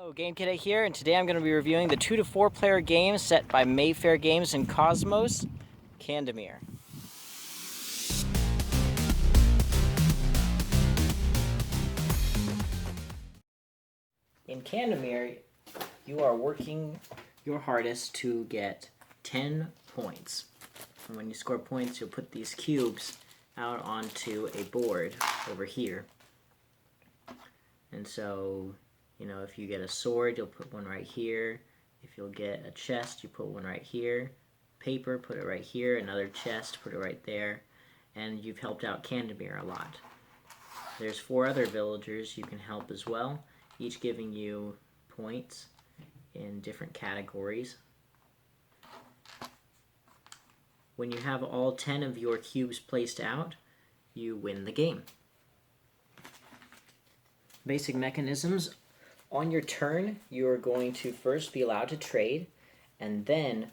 Hello, GameCadet here, and today I'm going to be reviewing the 2 to 4 player game set by Mayfair Games and Cosmos, Candamir. In Candamir, you are working your hardest to get 10 points. And when you score points, you'll put these cubes out onto a board over here. And so, you know, if you get a sword, you'll put one right here. If you'll get a chest, you put one right here. Paper, put it right here. Another chest, put it right there. And you've helped out Candamir a lot. There's 4 other villagers you can help as well, each giving you points in different categories. When you have all 10 of your cubes placed out, you win the game. Basic mechanisms. On your turn, you are going to first be allowed to trade, and then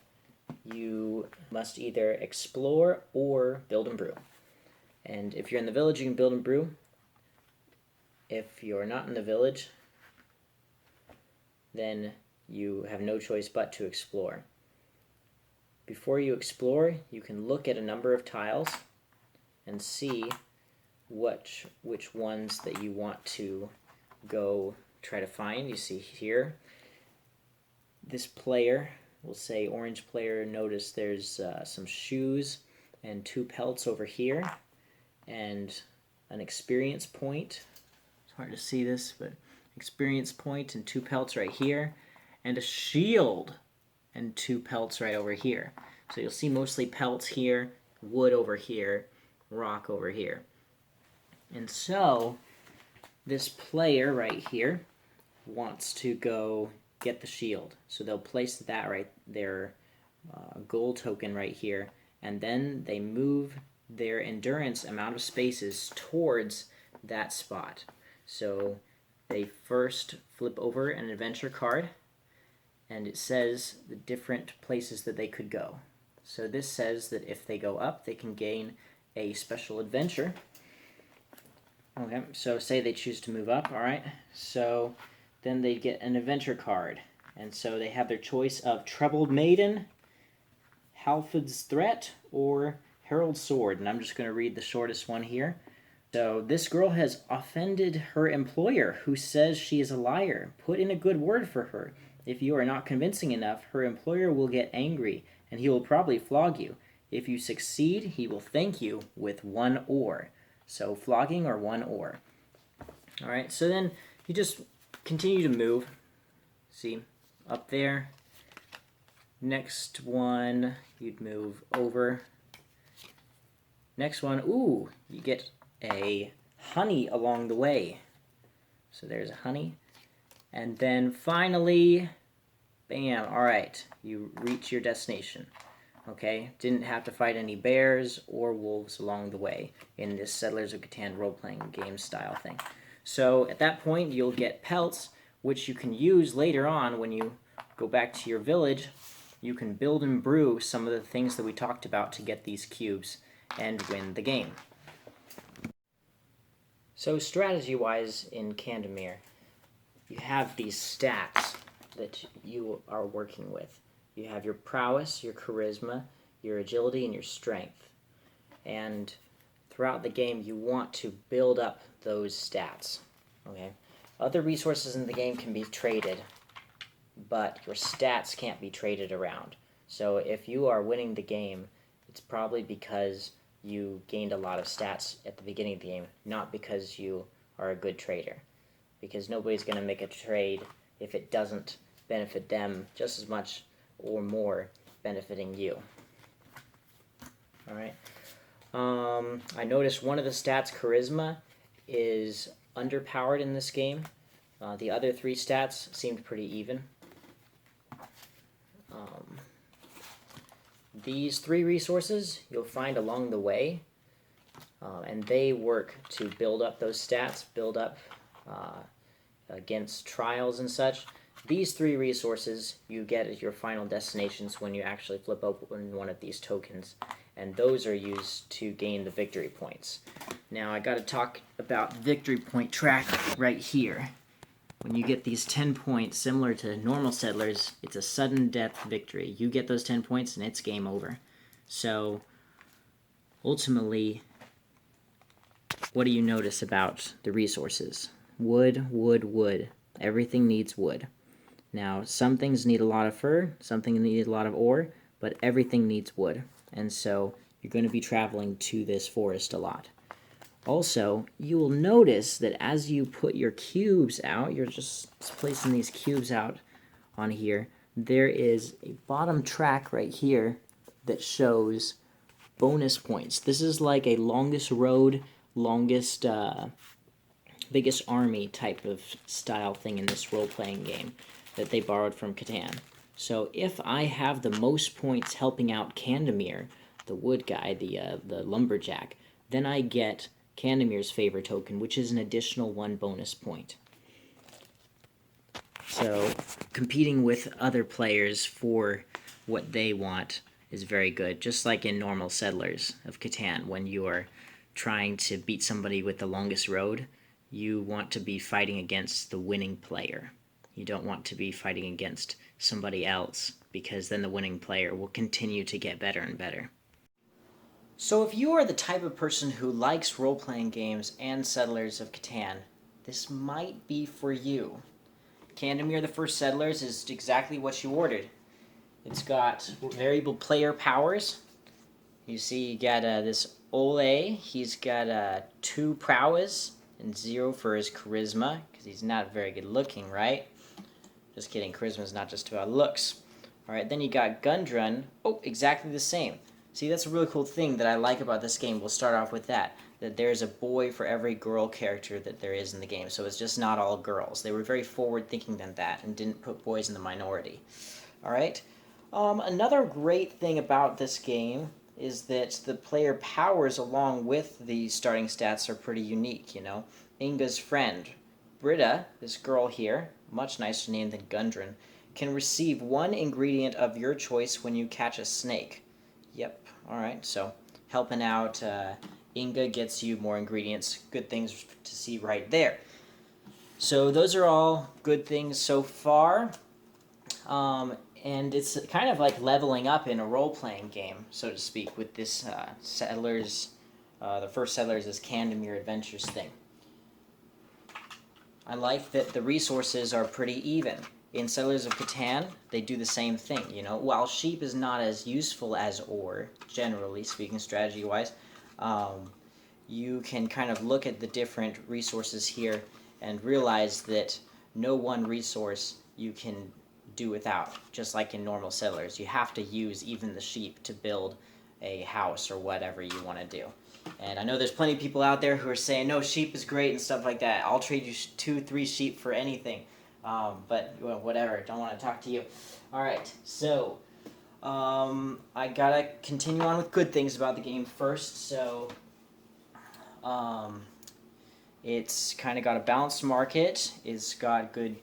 you must either explore or build and brew. And if you're in the village, you can build and brew. If you're not in the village, then you have no choice but to explore. Before you explore, you can look at a number of tiles and see which ones that you want to go try to find. You see here, this player, we'll say orange player, notice there's some shoes and 2 pelts over here and an experience point. It's hard to see this, but experience point and 2 pelts right here, and a shield and 2 pelts right over here. So you'll see mostly pelts here, wood over here, rock over here. And so this player right here wants to go get the shield. So they'll place that right there, gold token right here, and then they move their endurance amount of spaces towards that spot. So they first flip over an adventure card, and it says the different places that they could go. So this says that if they go up, they can gain a special adventure. Okay, so say they choose to move up, alright? So then they get an adventure card. And so they have their choice of Troubled Maiden, Halford's Threat, or Herald's Sword. And I'm just going to read the shortest one here. So this girl has offended her employer, who says she is a liar. Put in a good word for her. If you are not convincing enough, her employer will get angry, and he will probably flog you. If you succeed, he will thank you with 1 oar. So flogging or 1 oar. Alright, so then you just continue to move. See, up there. Next one, you'd move over. Next one, ooh, you get a honey along the way. So there's a honey. And then finally, bam, alright, you reach your destination. Okay, didn't have to fight any bears or wolves along the way in this Settlers of Catan role-playing game style thing. So at that point, you'll get pelts, which you can use later on when you go back to your village. You can build and brew some of the things that we talked about to get these cubes and win the game. So strategy-wise in Candamir, you have these stats that you are working with. You have your prowess, your charisma, your agility, and your strength. And throughout the game, you want to build up those stats. Okay? Other resources in the game can be traded, but your stats can't be traded around. So if you are winning the game, it's probably because you gained a lot of stats at the beginning of the game, not because you are a good trader. Because nobody's going to make a trade if it doesn't benefit them just as much or more benefiting you. Alright. I noticed one of the stats, charisma, is underpowered in this game. The other 3 stats seemed pretty even. These 3 resources you'll find along the way, and they work to build up those stats, build up against trials and such. These 3 resources you get at your final destinations when you actually flip open one of these tokens, and those are used to gain the victory points. Now I got to talk about victory point track right here. when you get these 10 points, similar to normal settlers, it's a sudden death victory. You get those 10 points and it's game over. So, ultimately, what do you notice about the resources? Wood, wood, wood. Everything needs wood. Now, some things need a lot of fur, some things need a lot of ore, but everything needs wood. And so, you're going to be traveling to this forest a lot. Also, you will notice that as you put your cubes out, you're just placing these cubes out on here, there is a bottom track right here that shows bonus points. This is like a longest road, longest, biggest army type of style thing in this role-playing game that they borrowed from Catan. So if I have the most points helping out Candamir, the wood guy, the lumberjack, then I get Candamir's favor token, which is an additional 1 bonus point. So, competing with other players for what they want is very good, just like in normal Settlers of Catan. When you are trying to beat somebody with the longest road, you want to be fighting against the winning player. You don't want to be fighting against somebody else, because then the winning player will continue to get better and better. So if you are the type of person who likes role-playing games and Settlers of Catan, this might be for you. Candamir the First Settlers is exactly what you ordered. It's got variable player powers. You see you got this Ole, he's got 2 prowess and 0 for his charisma, because he's not very good looking, right? Just kidding, charisma's not just about looks. Alright, then you got Gundrun, exactly the same. See, that's a really cool thing that I like about this game. We'll start off with that there's a boy for every girl character that there is in the game. So it's just not all girls. They were very forward-thinking than that and didn't put boys in the minority. All right. Another great thing about this game is that the player powers along with the starting stats are pretty unique, you know. Inga's friend, Britta, this girl here, much nicer name than Gundrun, can receive 1 ingredient of your choice when you catch a snake. Yep, alright, so helping out Inga gets you more ingredients. Good things to see right there. So those are all good things so far. And it's kind of like leveling up in a role-playing game, so to speak, with this Settlers, the First Settlers is Candamir Adventures thing. I like that the resources are pretty even. In Settlers of Catan, they do the same thing, you know. While sheep is not as useful as ore, generally speaking, strategy-wise, you can kind of look at the different resources here and realize that no one resource you can do without, just like in normal Settlers. You have to use even the sheep to build a house or whatever you want to do. And I know there's plenty of people out there who are saying, no, sheep is great and stuff like that. I'll trade you 2-3 sheep for anything. But well, whatever, don't want to talk to you. Alright, so I gotta continue on with good things about the game first. So it's kind of got a balanced market. It's got good,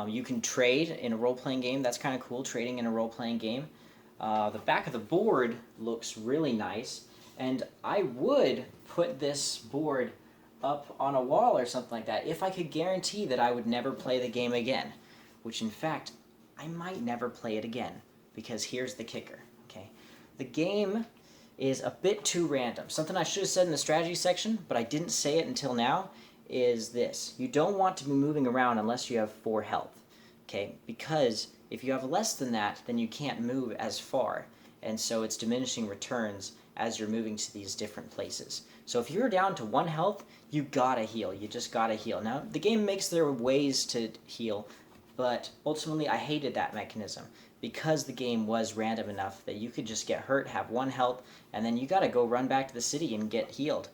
you can trade in a role-playing game. That's kind of cool, trading in a role-playing game. The back of the board looks really nice, and I would put this board up on a wall or something like that if I could guarantee that I would never play the game again, which in fact I might never play it again, because here's the kicker. Okay, the game is a bit too random. Something I should have said in the strategy section, but I didn't say it until now, is this: you don't want to be moving around unless you have 4 health. Okay, because if you have less than that, then you can't move as far, and so it's diminishing returns as you're moving to these different places. So if you're down to 1 health, you gotta heal. You just gotta heal. Now, the game makes there ways to heal, but ultimately I hated that mechanism, because the game was random enough that you could just get hurt, have 1 health, and then you gotta go run back to the city and get healed,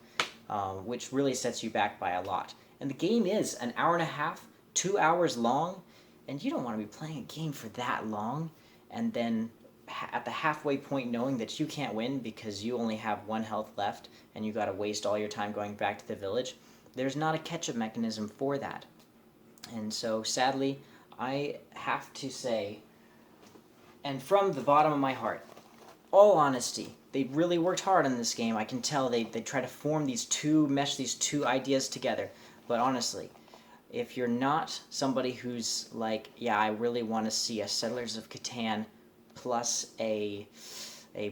which really sets you back by a lot. And the game is an hour and a half, 2 hours long, and you don't want to be playing a game for that long, and then at the halfway point knowing that you can't win because you only have 1 health left and you got to waste all your time going back to the village. There's not a catch-up mechanism for that. And so sadly, I have to say, and from the bottom of my heart, all honesty, they really worked hard on this game. I can tell they try to mesh these two ideas together. But honestly, if you're not somebody who's like, yeah, I really want to see a Settlers of Catan plus a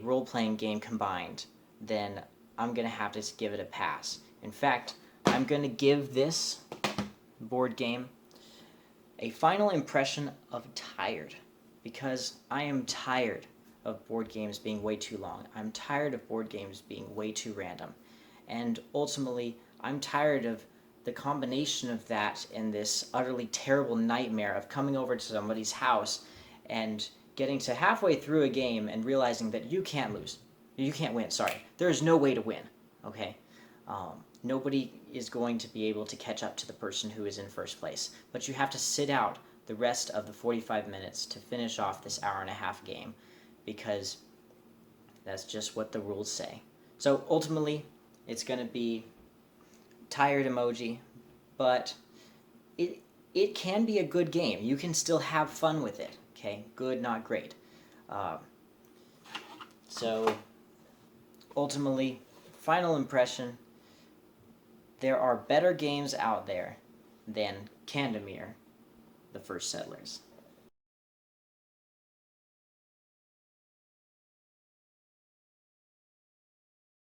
role-playing game combined, then I'm going to have to give it a pass. In fact, I'm going to give this board game a final impression of tired, because I am tired of board games being way too long. I'm tired of board games being way too random. And ultimately, I'm tired of the combination of that and this utterly terrible nightmare of coming over to somebody's house and getting to halfway through a game and realizing that you can't lose. You can't win, sorry. There is no way to win, okay? Nobody is going to be able to catch up to the person who is in first place. But you have to sit out the rest of the 45 minutes to finish off this hour-and-a-half game, because that's just what the rules say. So ultimately, it's going to be tired emoji, but it can be a good game. You can still have fun with it, okay? Good, not great. So ultimately, final impression, there are better games out there than Candamir, the First Settlers.